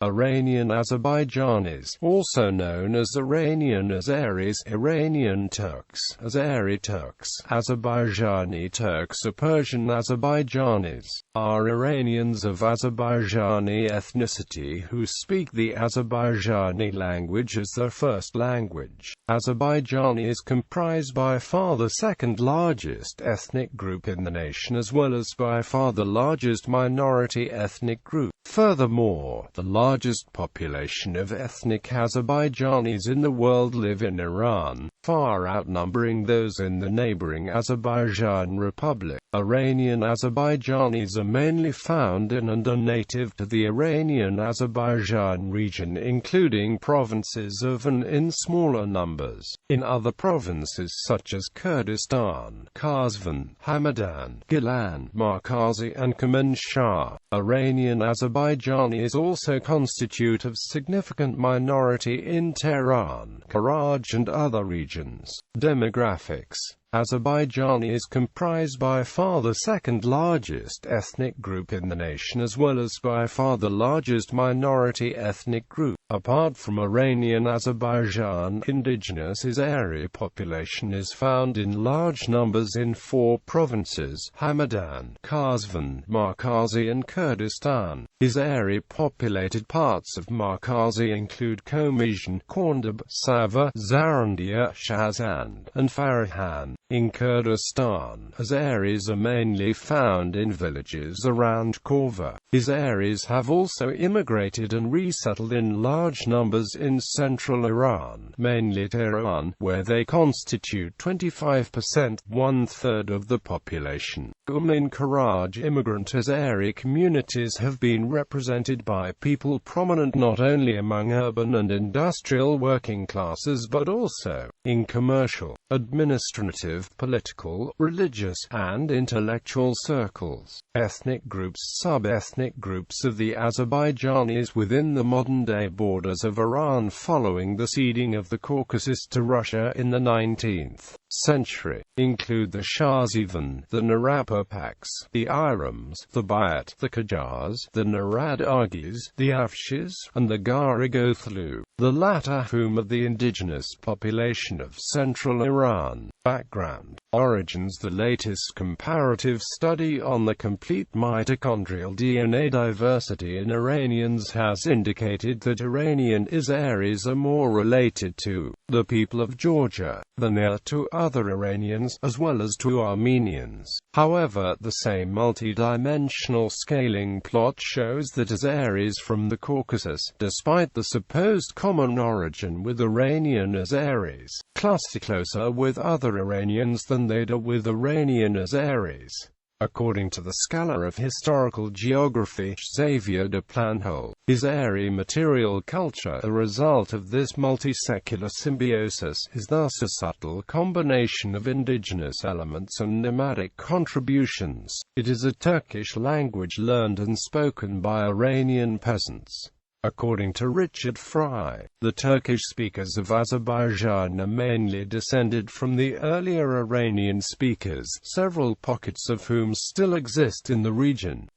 Iranian Azerbaijanis, also known as Iranian Azeris, Iranian Turks, Azeri Turks, Azerbaijani Turks or Persian Azerbaijanis, are Iranians of Azerbaijani ethnicity who speak the Azerbaijani language as their first language. Azerbaijani is comprised by far the second largest ethnic group in the nation as well as by far the largest minority ethnic group. Furthermore, the largest population of ethnic Azerbaijanis in the world live in Iran, far outnumbering those in the neighbouring Azerbaijani Republic. Iranian Azerbaijanis are mainly found in and are native to the Iranian Azerbaijan region, including provinces of and in smaller numbers in other provinces such as Kurdistan, Qazvin, Hamadan, Gilan, Markazi and Kermanshah. Iranian Azerbaijanis also constitute a significant minority in Tehran, Karaj and other regions. Demographics. Azerbaijani is comprised by far the second largest ethnic group in the nation as well as by far the largest minority ethnic group. Apart from Iranian Azerbaijan, indigenous Azeri population is found in large numbers in 4 provinces: Hamadan, Qazvin, Markazi and Kurdistan. Azeri populated parts of Markazi include Komizhan, Korndab, Sava, Zarandia, Shahzand, and Farahan. In Kurdistan, Azeris are mainly found in villages around Korva. Azeris have also immigrated and resettled in large numbers in central Iran, mainly Tehran, where they constitute 25%, 1/3 of the population. In Karaj, immigrant Azeri communities have been represented by people prominent not only among urban and industrial working classes but also in commercial, administrative, political, religious, and intellectual circles. Ethnic groups. Sub-ethnic groups of the Azerbaijanis within the modern-day borders of Iran following the ceding of the Caucasus to Russia in the 19th century include the Qazvin, the Narapapaks, the Irams, the Bayat, the Qajars, the Narad Agis, the Afshis, and the Garigothlu, the latter whom are the indigenous population of central Iran. Background. Origins. The latest comparative study on the complete mitochondrial DNA diversity in Iranians has indicated that Iranian Azeris are more related to the people of Georgia than they are to other Iranians, as well as to Armenians. However, the same multi-dimensional scaling plot shows that Azeris from the Caucasus, despite the supposed common origin with Iranian Azeris, cluster closer with other Iranians than they do with Iranian Azeris. According to the scholar of historical geography, Xavier de Planhol, Azeri material culture, a result of this multi-secular symbiosis, is thus a subtle combination of indigenous elements and nomadic contributions. It is a Turkish language learned and spoken by Iranian peasants. According to Richard Fry, the Turkish speakers of Azerbaijan are mainly descended from the earlier Iranian speakers, several pockets of whom still exist in the region.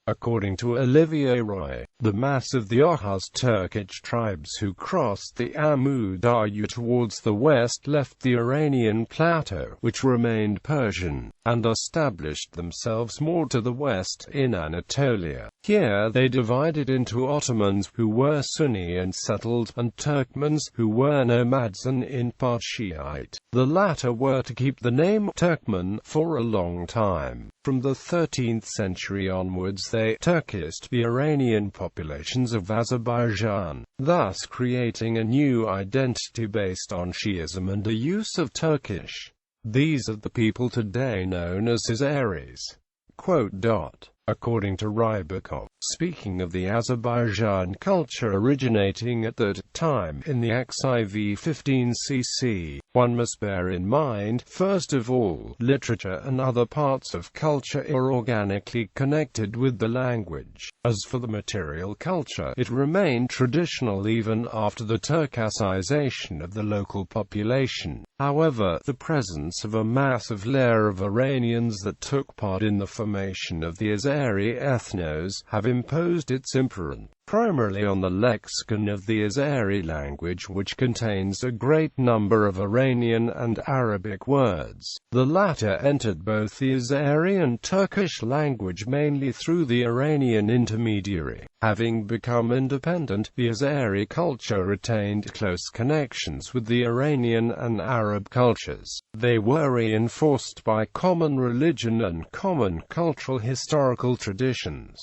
According to Olivier Roy, the mass of the Oghuz Turkic tribes who crossed the Amu Darya towards the west left the Iranian plateau, which remained Persian, and established themselves more to the west, in Anatolia. Here they divided into Ottomans, who were Sunni and settled, and Turkmens, who were nomads and in part Shiite. The latter were to keep the name Turkmen for a long time. From the 13th century onwards they Turkised the Iranian populations of Azerbaijan, thus creating a new identity based on Shiism and a use of Turkish. These are the people today known as Azeris. According to Rybakov, speaking of the Azerbaijan culture originating at that time in the XIV 15 CC, one must bear in mind, first of all, literature and other parts of culture are organically connected with the language. As for the material culture, it remained traditional even after the Turkicization of the local population. However, the presence of a massive layer of Iranians that took part in the formation of the Azeri ethnos have imposed its imprint. primarily on the lexicon of the Azeri language, which contains a great number of Iranian and Arabic words. The latter entered both the Azeri and Turkish language mainly through the Iranian intermediary. Having become independent, the Azeri culture retained close connections with the Iranian and Arab cultures. They were reinforced by common religion and common cultural historical traditions.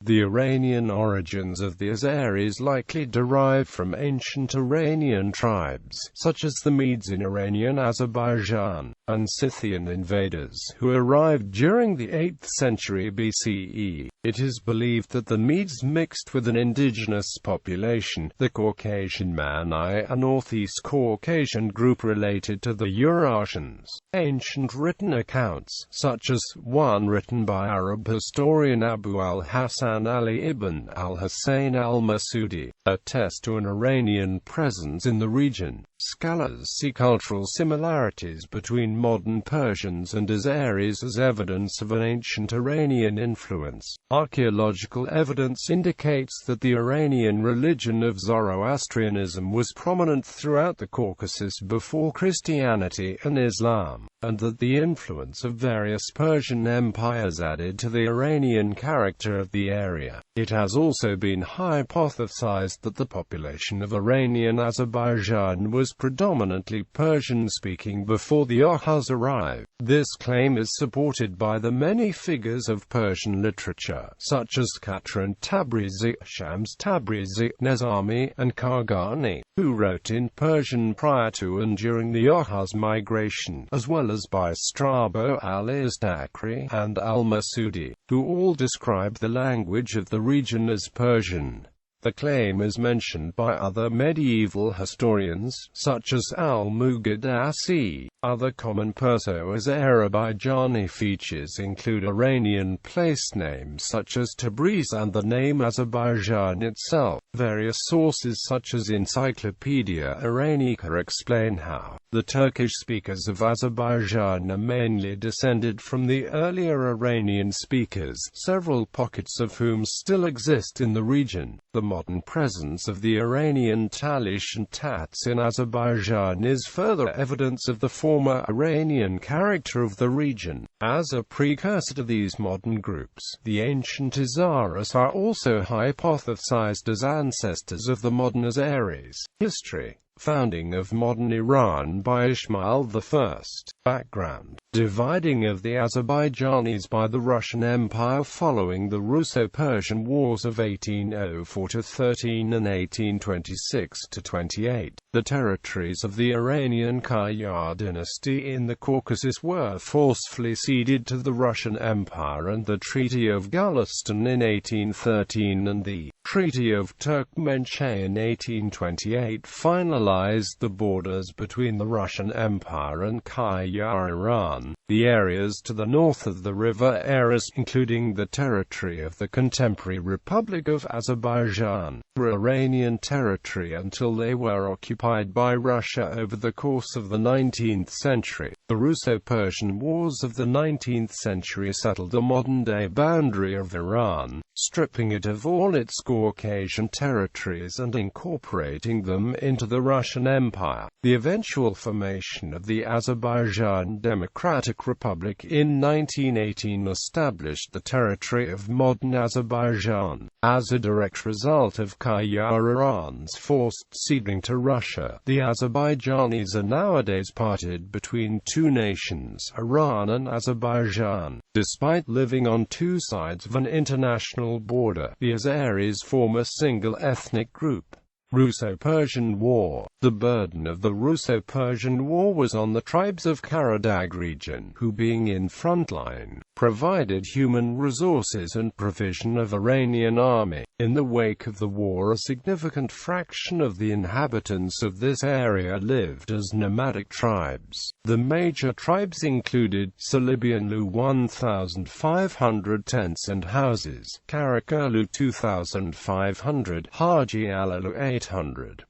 The Iranian origins of the Azeris likely derive from ancient Iranian tribes, such as the Medes in Iranian Azerbaijan, and Scythian invaders, who arrived during the 8th century BCE. It is believed that the Medes mixed with an indigenous population, the Caucasian Mani, a northeast Caucasian group related to the Eurasians. Ancient written accounts, such as one written by Arab historian Abu al-Hasan Ali ibn al-Hussein al-Masudi, attest to an Iranian presence in the region. Scholars see cultural similarities between modern Persians and Azeris as evidence of an ancient Iranian influence. Archaeological evidence indicates that the Iranian religion of Zoroastrianism was prominent throughout the Caucasus before Christianity and Islam, and that the influence of various Persian empires added to the Iranian character of the area. It has also been hypothesized that the population of Iranian Azerbaijan was predominantly Persian-speaking before the Oghuz arrived. This claim is supported by the many figures of Persian literature, such as Katran Tabrizi, Shams Tabrizi, Nizami, and Kargani, who wrote in Persian prior to and during the Oghuz migration, as well as by Strabo al-Istakri and al-Masudi, who all describe the language of the region as Persian. The claim is mentioned by other medieval historians, such as al-Muqaddasi. Other common Perso-Azerbaijani features include Iranian place names such as Tabriz and the name Azerbaijan itself. Various sources such as Encyclopedia Iranica explain how the Turkish speakers of Azerbaijan are mainly descended from the earlier Iranian speakers, several pockets of whom still exist in the region. The modern presence of the Iranian Talish and Tats in Azerbaijan is further evidence of the former Iranian character of the region. As a precursor to these modern groups, the ancient Azeris are also hypothesized as ancestors of the modern Azeris. History. Founding of modern Iran by Ismail I. Background. Dividing of the Azerbaijanis by the Russian Empire following the Rousseau Persian Wars of 1804–13 and 1826–28. The territories of the Iranian Qajar dynasty in the Caucasus were forcefully ceded to the Russian Empire, and the Treaty of Gulistan in 1813 and the Treaty of Turkmenchay in 1828 finalized the borders between the Russian Empire and Qajar Iran. The areas to the north of the river Aras, including the territory of the contemporary Republic of Azerbaijan, were Iranian territory until they were occupied by Russia over the course of the 19th century. The Russo-Persian Wars of the 19th century settled the modern-day boundary of Iran, stripping it of all its Caucasian territories and incorporating them into the Russian Empire. The eventual formation of the Azerbaijan Democratic Republic in 1918 established the territory of modern Azerbaijan. As a direct result of Qajar Iran's forced ceding to Russia, the Azerbaijanis are nowadays parted between two nations, Iran and Azerbaijan. Despite living on two sides of an international border, the Azeris form a single ethnic group. Russo-Persian War. The burden of the Russo-Persian War was on the tribes of Karadag region, who, being in front line, provided human resources and provision of Iranian army. In the wake of the war, a significant fraction of the inhabitants of this area lived as nomadic tribes. The major tribes included Salibianlu 1,500 tents and houses, Karakurlu 2,500, Haji Alalu 800,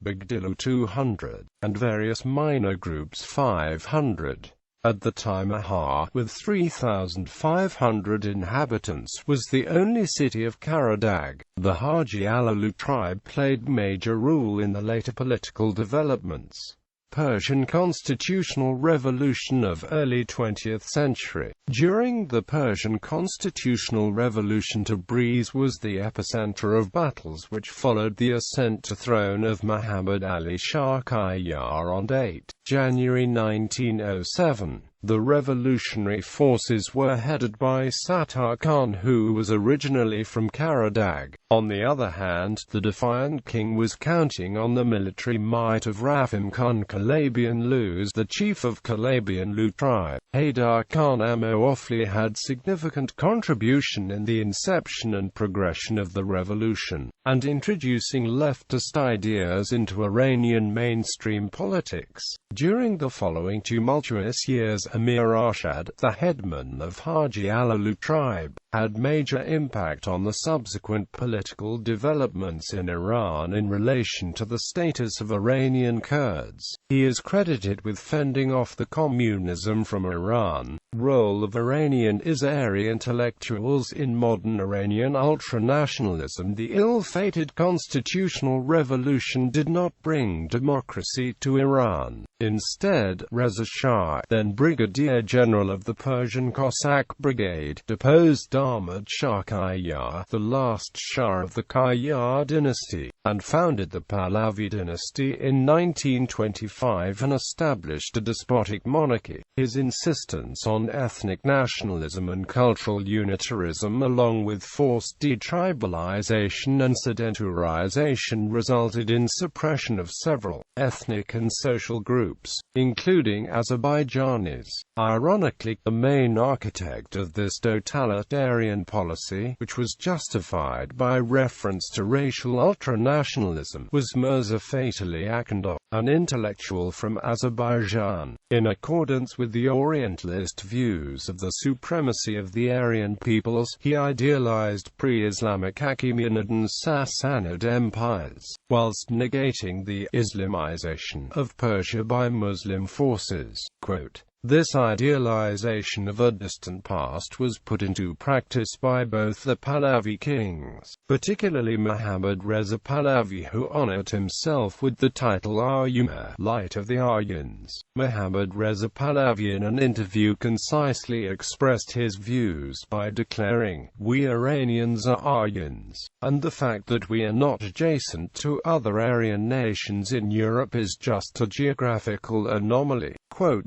Bagdilu 200, and various minor groups 500. At the time Aha, with 3,500 inhabitants, was the only city of Karadag. The Haji Alalu tribe played major role in the later political developments. Persian constitutional revolution of early 20th century. During the Persian constitutional revolution, Tabriz was the epicenter of battles which followed the ascent to throne of Muhammad Ali Shah Qajar on 8 January 1907. The revolutionary forces were headed by Sattar Khan, who was originally from Karadag. On the other hand, the defiant king was counting on the military might of Rafim Khan Kalabianlu, the chief of Kalabianlu tribe. Haydar Khan Amoofli had significant contribution in the inception and progression of the revolution, and introducing leftist ideas into Iranian mainstream politics. During the following tumultuous years, Amir Arshad, the headman of Haji Alalu tribe, had major impact on the subsequent political developments in Iran in relation to the status of Iranian Kurds. He is credited with fending off the communism from Iran. Role of Iranian Azeri intellectuals in modern Iranian ultranationalism. The ill-fated constitutional revolution did not bring democracy to Iran. Instead, Reza Shah, then Brigadier General of the Persian Cossack Brigade, deposed Ahmad Shah Qajar, the last Shah of the Qajar dynasty, and founded the Pahlavi dynasty in 1925 and established a despotic monarchy. His insistence on ethnic nationalism and cultural unitarism, along with forced detribalization and sedentarization, resulted in suppression of several ethnic and social groups, including Azerbaijanis. Ironically, the main architect of this totalitarian policy, which was justified by reference to racial ultranationalism, was Mirza Fatih Akundov, an intellectual from Azerbaijan. In accordance with the Orientalist views of the supremacy of the Aryan peoples, he idealized pre-Islamic Achaemenid and Sassanid empires, whilst negating the Islamization of Persia by Muslim forces. Quote, "This idealization of a distant past was put into practice by both the Pahlavi kings, particularly Muhammad Reza Pahlavi, who honored himself with the title Aryumer, Light of the Aryans." Muhammad Reza Pahlavi in an interview concisely expressed his views by declaring, "We Iranians are Aryans, and the fact that we are not adjacent to other Aryan nations in Europe is just a geographical anomaly." Quote,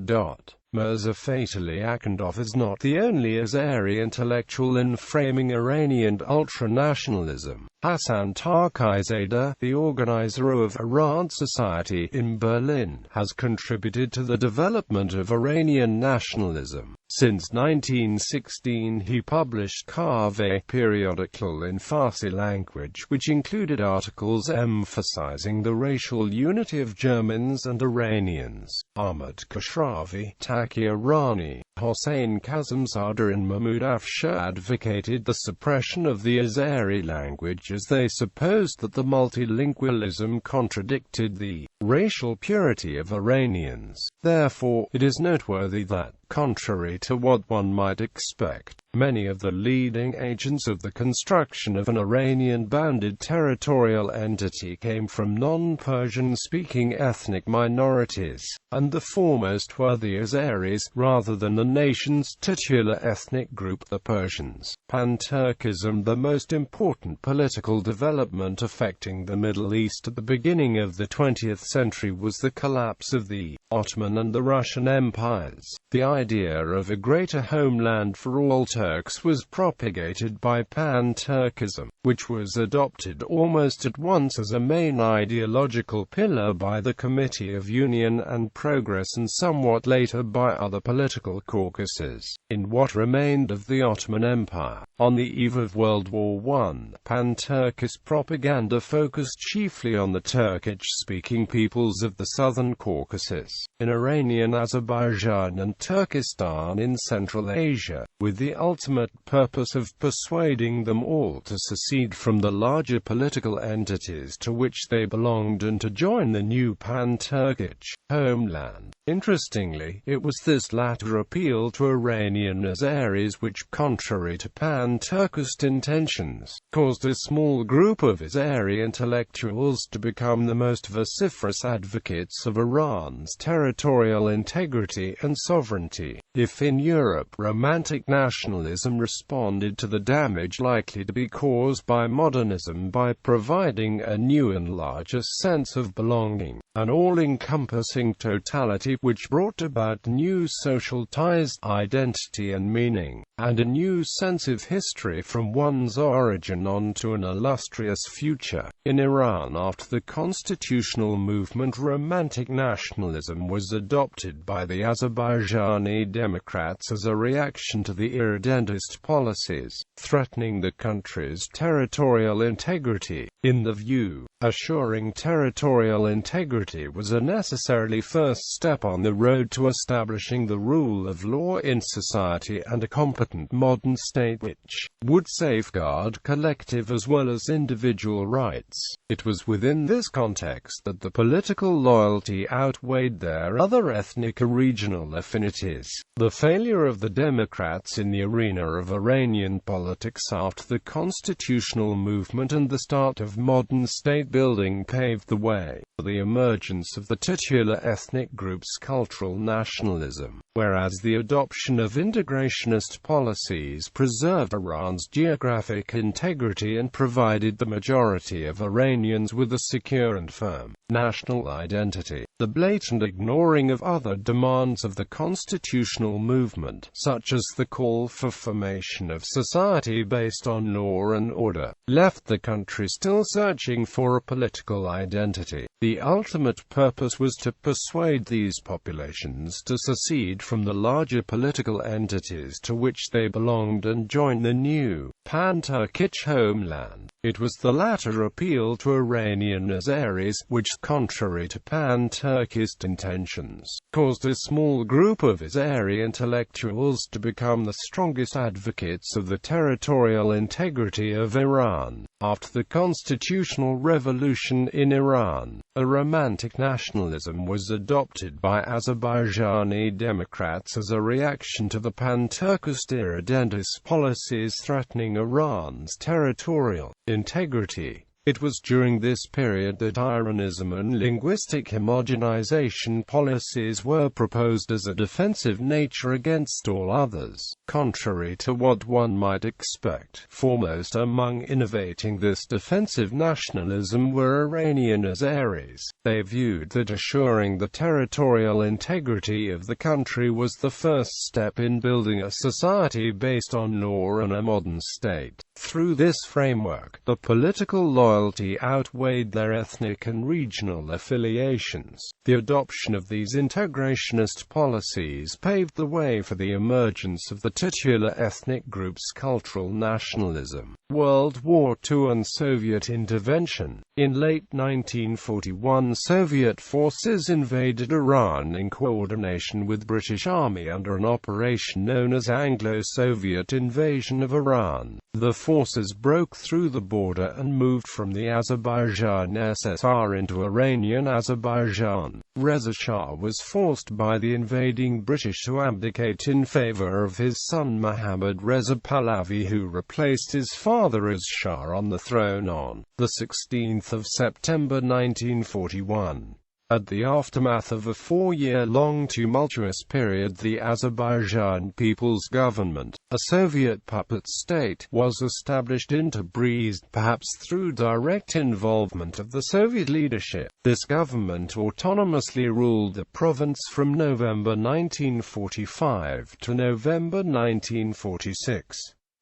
Mirza Fatih Akundov is not the only Azeri intellectual in framing Iranian ultranationalism. Hassan Tarkizadeh, the organizer of Iran Society in Berlin, has contributed to the development of Iranian nationalism. Since 1916 he published Qazvin periodical in Farsi language, which included articles emphasizing the racial unity of Germans and Iranians. Ahmad Khosravi, Taqi Irani, Hossein Kazimzadeh and Mahmud Afshar advocated the suppression of the Azeri language, as they supposed that the multilingualism contradicted the racial purity of Iranians. Therefore, it is noteworthy that, contrary to what one might expect, many of the leading agents of the construction of an Iranian-bounded territorial entity came from non-Persian-speaking ethnic minorities, and the foremost were the Azeris, rather than the nation's titular ethnic group, the Persians. Pan-Turkism. The most important political development affecting the Middle East at the beginning of the 20th century was the collapse of the Ottoman and the Russian empires. The idea of a greater homeland for all Turks was propagated by Pan-Turkism, which was adopted almost at once as a main ideological pillar by the Committee of Union and Progress and somewhat later by other political caucuses. In what remained of the Ottoman Empire, on the eve of World War I, Pan-Turkist propaganda focused chiefly on the Turkish-speaking peoples of the southern Caucasus, in Iranian Azerbaijan and Turkestan in Central Asia, with the ultimate purpose of persuading them all to secede secede from the larger political entities to which they belonged and to join the new pan-Turkish homeland. Interestingly, it was this latter appeal to Iranian Azeris which, contrary to pan-Turkist intentions, caused a small group of Azeri intellectuals to become the most vociferous advocates of Iran's territorial integrity and sovereignty. If in Europe Romantic nationalism responded to the damage likely to be caused by modernism by providing a new and larger sense of belonging, an all-encompassing totality which brought about new social ties, identity and meaning, and a new sense of history from one's origin on to an illustrious future. In Iran after the constitutional movement, Romantic nationalism was adopted by the Azerbaijani Democrats as a reaction to the irredentist policies, threatening the country's territorial integrity. In the view, assuring territorial integrity was a necessary first step on the road to establishing the rule of law in society and a competent modern state which would safeguard collective as well as individual rights. It was within this context that the political loyalty outweighed their other ethnic or regional affinities. The failure of the Democrats in the arena of Iranian politics after the constitutional movement and the start of modern state building paved the way for the emergence of the titular ethnic group's cultural nationalism, whereas the adoption of integrationist policies preserved Iran's geographic integrity and provided the majority of Iranians with a secure and firm national identity. The blatant ignoring of other demands of the constitutional movement, such as the call for formation of society based on law and order, left the country still searching for a political identity. The ultimate purpose was to persuade these populations to secede from the larger political entities to which they belonged and join the new pan-Turkish homeland. It was the latter appeal to Iranian Azeris which, contrary to pan-Turkist intentions, caused a small group of Azeri intellectuals to become the strongest advocates of the territorial integrity of Iran. After the constitutional revolution in Iran, a Romantic nationalism was adopted by Azerbaijani Democrats as a reaction to the pan-Turkist irredentist policies threatening Iran's territorial integrity. It was during this period that Iranism and linguistic homogenization policies were proposed as a defensive nature against all others. Contrary to what one might expect, foremost among innovating this defensive nationalism were Iranian Azeris. They viewed that assuring the territorial integrity of the country was the first step in building a society based on law and a modern state. Through this framework, the political loyalty outweighed their ethnic and regional affiliations. The adoption of these integrationist policies paved the way for the emergence of the titular ethnic group's cultural nationalism. World War II and Soviet intervention. In late 1941, Soviet forces invaded Iran in coordination with British Army under an operation known as Anglo-Soviet Invasion of Iran. The forces broke through the border and moved from the Azerbaijan SSR into Iranian Azerbaijan. Reza Shah was forced by the invading British to abdicate in favor of his son Mohammad Reza Pahlavi, who replaced his father as Shah on the throne on the 16th of September 1941. At the aftermath of a 4-year-long tumultuous period, the Azerbaijan People's Government, a Soviet puppet state, was established in Tabriz, perhaps through direct involvement of the Soviet leadership. This government autonomously ruled the province from November 1945 to November 1946.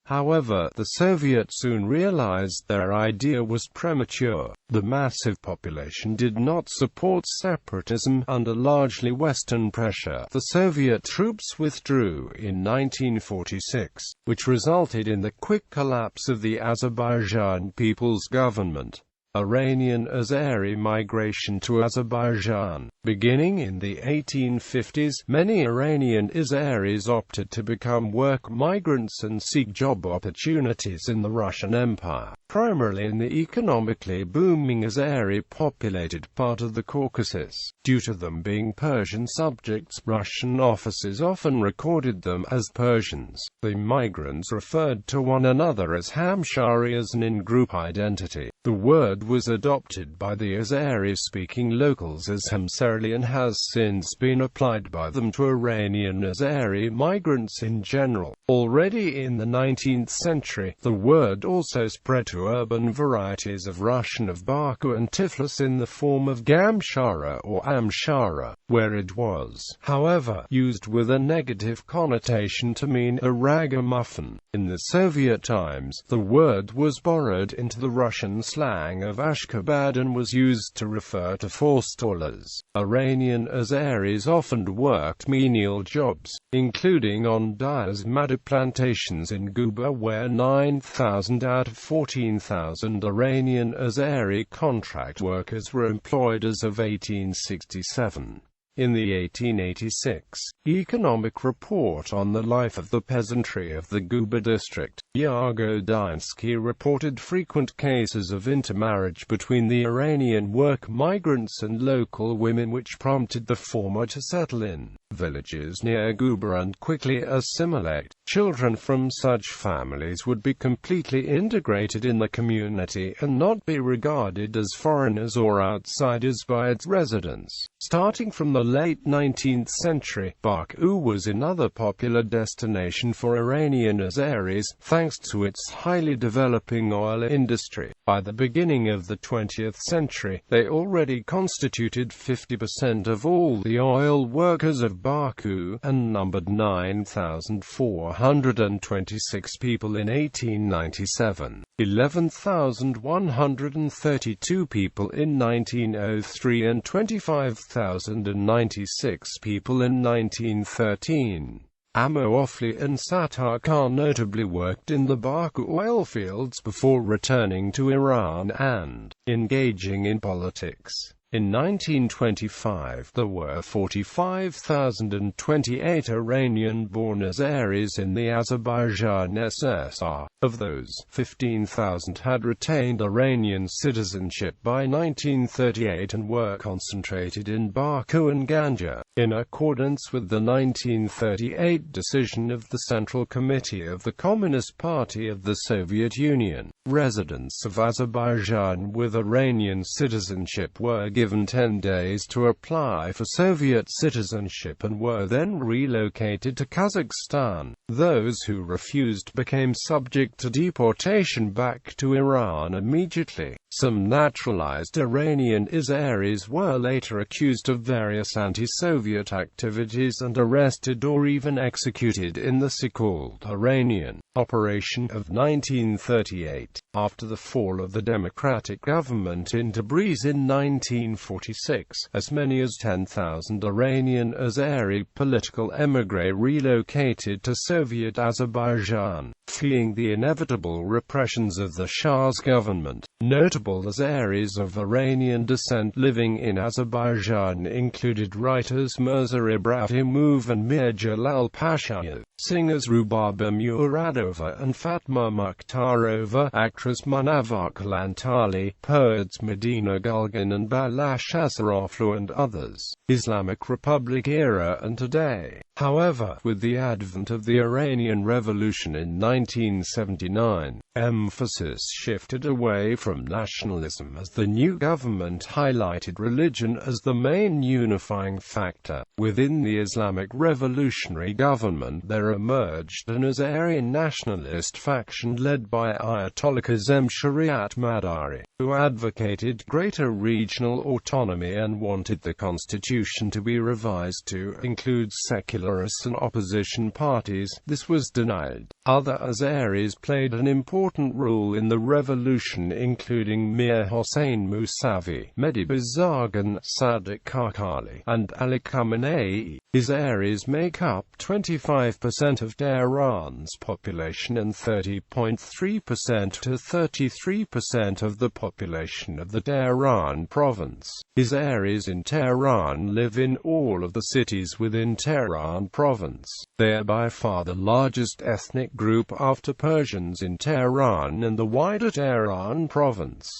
However, the Soviets soon realized their idea was premature. The massive population did not support separatism. Under largely Western pressure, the Soviet troops withdrew in 1946, which resulted in the quick collapse of the Azerbaijan People's Government. Iranian Azeri migration to Azerbaijan. Beginning in the 1850s, many Iranian Azeris opted to become work migrants and seek job opportunities in the Russian Empire, primarily in the economically booming Azeri-populated part of the Caucasus. Due to them being Persian subjects, Russian officers often recorded them as Persians. The migrants referred to one another as Hamshari as an in-group identity. The word was adopted by the Azeri-speaking locals as Hamsari and has since been applied by them to Iranian Azeri migrants in general. Already in the 19th century, the word also spread to urban varieties of Russian of Baku and Tiflis in the form of Gamshara or Amshara, where it was, however, used with a negative connotation to mean a ragamuffin. In the Soviet times, the word was borrowed into the Russian slang of Ashkabad and was used to refer to forestallers. Iranian Azeris often worked menial jobs, including on Diasmadi plantations in Guba, where 9,000 out of 14,000 Iranian Azeri contract workers were employed as of 1867. In the 1886 Economic Report on the Life of the Peasantry of the Guba district, Yagodinsky reported frequent cases of intermarriage between the Iranian work migrants and local women, which prompted the former to settle in villages near Guba and quickly assimilate. Children from such families would be completely integrated in the community and not be regarded as foreigners or outsiders by its residents. Starting from the late 19th century, Baku was another popular destination for Iranian Azeris, thanks to its highly developing oil industry. By the beginning of the 20th century, they already constituted 50% of all the oil workers of Baku, and numbered 9,426 people in 1897, 11,132 people in 1903 and 25,096 people in 1913. Amoofli and Sattar Khan notably worked in the Baku oil fields before returning to Iran and engaging in politics. In 1925, there were 45,028 Iranian-born Azeris in the Azerbaijan SSR. Of those, 15,000 had retained Iranian citizenship by 1938 and were concentrated in Baku and Ganja. In accordance with the 1938 decision of the Central Committee of the Communist Party of the Soviet Union, residents of Azerbaijan with Iranian citizenship were given 10 days to apply for Soviet citizenship and were then relocated to Kazakhstan. Those who refused became subject to deportation back to Iran immediately. Some naturalized Iranian Azeris were later accused of various anti-Soviet activities and arrested or even executed in the so-called Iranian Operation of 1938. After the fall of the democratic government in Tabriz in 1946, as many as 10,000 Iranian Azeri political émigrés relocated to Soviet Azerbaijan, fleeing the inevitable repressions of the Shah's government. Notable Azeris of Iranian descent living in Azerbaijan included writers Mirza Ibrahimov and Mir Jalal Pashayev, singers Rubaba Muradova and Fatma Mukhtarova, actress Munawvar Kalantali, poets Medina Gulgin and Balash Asaroflu and others. Islamic Republic era and today. However, with the advent of the Iranian Revolution in 1979, emphasis shifted away from nationalism as the new government highlighted religion as the main unifying factor. Within the Islamic revolutionary government there emerged an Azeri nationalist faction led by Ayatollah Kazem Shariat Madari, who advocated greater regional autonomy and wanted the constitution to be revised to include secularists and opposition parties. This was denied. Other Azeris played an important role in the revolution, including Mir Hossein Mousavi, Mehdi Bazargan, Sadiq Kakali, and Ali Khamenei. Azeris make up 25% of Tehran's population. population and 30.3% to 33% of the population of the Tehran province. Azeris in Tehran live in all of the cities within Tehran province. They are by far the largest ethnic group after Persians in Tehran and the wider Tehran province.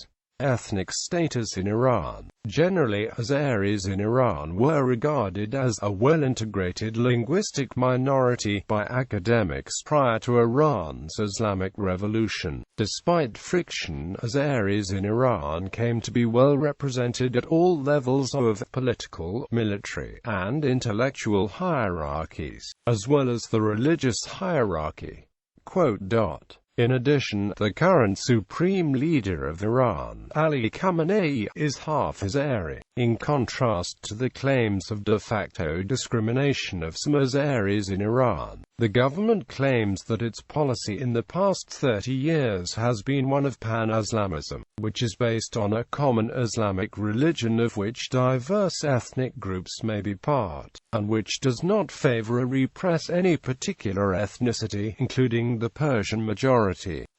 Ethnic status in Iran. Generally, Azeris in Iran were regarded as a well-integrated linguistic minority by academics prior to Iran's Islamic Revolution. Despite friction, Azeris in Iran came to be well represented at all levels of political, military, and intellectual hierarchies, as well as the religious hierarchy. In addition, the current supreme leader of Iran, Ali Khamenei, is half Azeri. In contrast to the claims of de facto discrimination of some Azeris in Iran, the government claims that its policy in the past 30 years has been one of pan-Islamism, which is based on a common Islamic religion of which diverse ethnic groups may be part, and which does not favor or repress any particular ethnicity, including the Persian majority.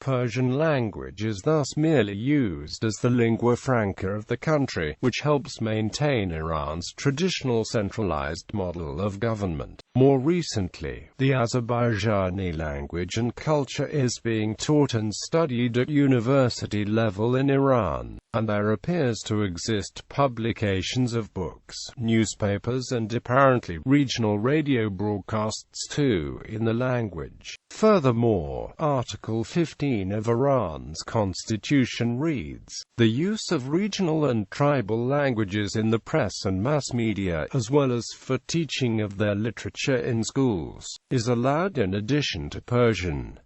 Persian language is thus merely used as the lingua franca of the country, which helps maintain Iran's traditional centralized model of government. More recently, the Azerbaijani language and culture is being taught and studied at university level in Iran, and there appears to exist publications of books, newspapers and apparently regional radio broadcasts too in the language. Furthermore, Article 15 of Iran's constitution reads, "The use of regional and tribal languages in the press and mass media, as well as for teaching of their literature in schools, is allowed in addition to Persian."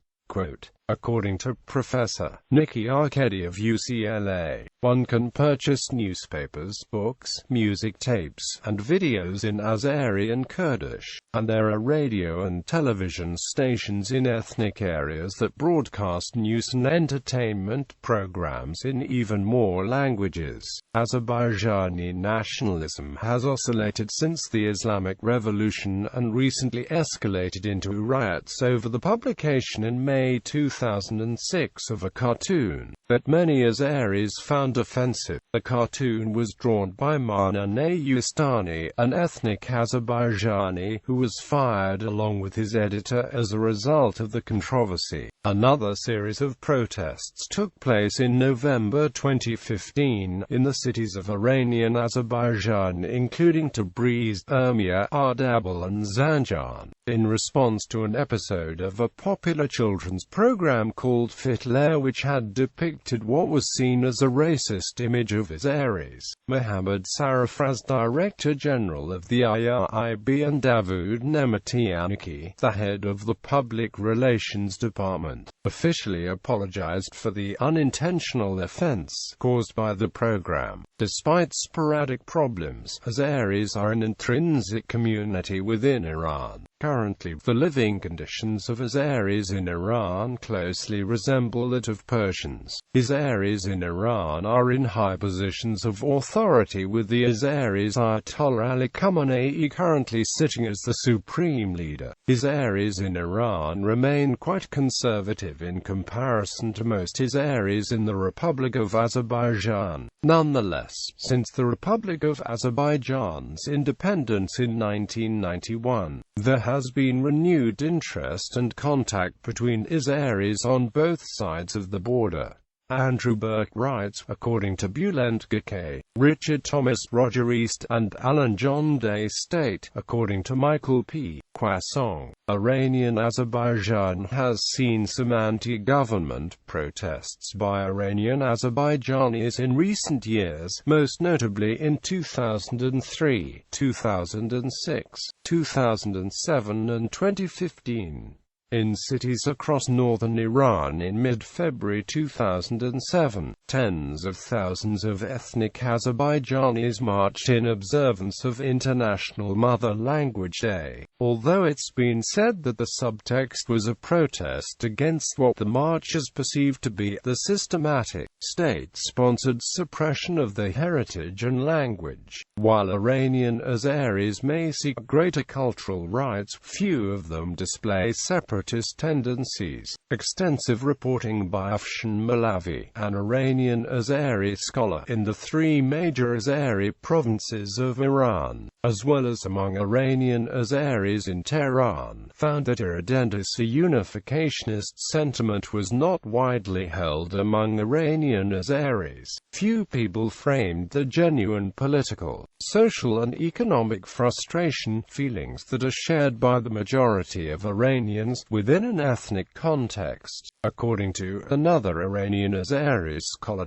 According to Professor Nikki Arkady of UCLA, one can purchase newspapers, books, music tapes, and videos in Azeri and Kurdish, and there are radio and television stations in ethnic areas that broadcast news and entertainment programs in even more languages. Azerbaijani nationalism has oscillated since the Islamic Revolution and recently escalated into riots over the publication in May 2006 of a cartoon that many Azeris found offensive. The cartoon was drawn by Mana Nayustani, an ethnic Azerbaijani, who was fired along with his editor as a result of the controversy. Another series of protests took place in November 2015 in the cities of Iranian Azerbaijan, including Tabriz, Urmia, Ardabil and Zanjan, in response to an episode of a popular children's program called Fitler, which had depicted what was seen as a racist image of Azeris. Mohammad Sarafraz, Director General of the IRIB, and Davud Nematianiki, the head of the Public Relations Department, officially apologized for the unintentional offense caused by the program. Despite sporadic problems, Azeris are an intrinsic community within Iran. Currently, the living conditions of Azeris in Iran closely resemble that of Persians. Azeris in Iran are in high positions of authority, with the Azeris Ayatollah Ali Khamenei currently sitting as the supreme leader. Azeris in Iran remain quite conservative in comparison to most Azeris in the Republic of Azerbaijan. Nonetheless, since the Republic of Azerbaijan's independence in 1991, there has been renewed interest and contact between Azeris on both sides of the border. Andrew Burke writes, according to Bulent Gakay, Richard Thomas, Roger East, and Alan John Day state, according to Michael P. Quassong, Iranian Azerbaijan has seen some anti-government protests by Iranian Azerbaijanis in recent years, most notably in 2003, 2006, 2007 and 2015. In cities across northern Iran in mid-February 2007, tens of thousands of ethnic Azerbaijanis marched in observance of International Mother Language Day. Although it's been said that the subtext was a protest against what the marchers perceived to be the systematic, state-sponsored suppression of their heritage and language, while Iranian Azeris may seek greater cultural rights, few of them display separatist tendencies. Extensive reporting by Afshan Malavi, an Iranian Azeri scholar in the three major Azeri provinces of Iran, as well as among Iranian Azeris in Tehran, found that identity unificationist sentiment was not widely held among Iranian Azeris. Few people framed the genuine political, social and economic frustration feelings that are shared by the majority of Iranians within an ethnic context. According to another Iranian Azeris scholar,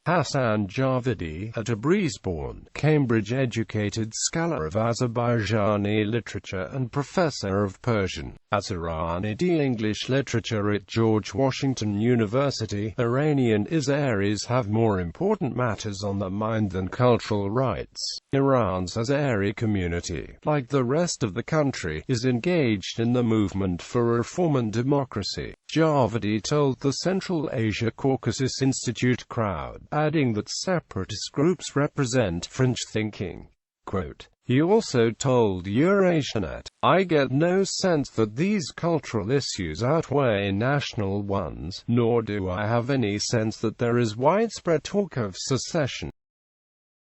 Hassan Javidi, a Tabriz-born, Cambridge-educated scholar of Azerbaijani literature and professor of Persian, Azerbaijani English literature at George Washington University, Iranian Azeris have more important matters on their mind than cultural rights. Iran's Azeri community, like the rest of the country, is engaged in the movement for reform and democracy, Javadi told the Central Asia Caucasus Institute crowd, adding that separatist groups represent fringe thinking. Quote, he also told Eurasianet, I get no sense that these cultural issues outweigh national ones, nor do I have any sense that there is widespread talk of secession.